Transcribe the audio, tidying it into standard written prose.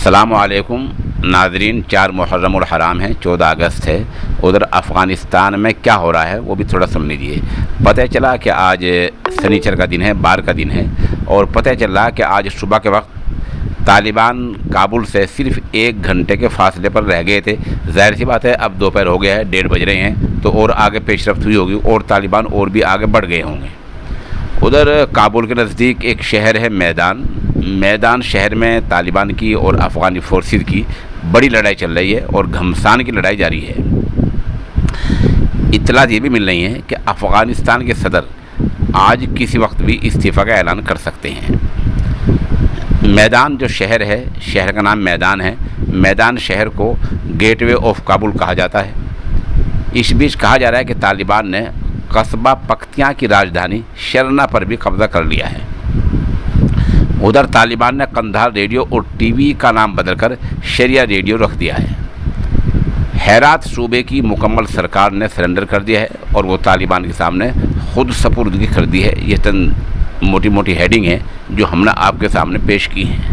अस्सलामु अलैकुम नाज़रीन। 4 मुहर्रम उल हराम है, 14 अगस्त है। उधर अफ़गानिस्तान में क्या हो रहा है वो भी थोड़ा सुन लीजिए। पता चला कि आज शनिचर का दिन है, बार का दिन है, और पता चला कि आज सुबह के वक्त तालिबान काबुल से सिर्फ 1 घंटे के फासले पर रह गए थे। ज़ाहिर सी बात है, अब दोपहर हो गया है, 1:30 बज रहे हैं, तो और आगे पेशरफ्त हुई होगी और तालिबान और भी आगे बढ़ गए होंगे। उधर काबुल के नज़दीक एक शहर है मैदान शहर में तालिबान की और अफ़गानी फोर्सेस की बड़ी लड़ाई चल रही है और घमसान की लड़ाई जारी है। इत्तलात ये भी मिल रही है कि अफ़गानिस्तान के सदर आज किसी वक्त भी इस्तीफ़ा का ऐलान कर सकते हैं। मैदान जो शहर है, शहर का नाम मैदान है। मैदान शहर को गेटवे ऑफ काबुल कहा जाता है। इस बीच कहा जा रहा है कि तालिबान ने कस्बा पख्तियाँ की राजधानी शरना पर भी कब्ज़ा कर लिया है। उधर तालिबान ने कंधार रेडियो और टीवी का नाम बदलकर शरिया रेडियो रख दिया है। हेरात सूबे की मुकम्मल सरकार ने सरेंडर कर दिया है और वो तालिबान के सामने खुद सपुर्दगी कर दी है। ये चंद मोटी मोटी हेडिंग है जो हमने आपके सामने पेश की हैं।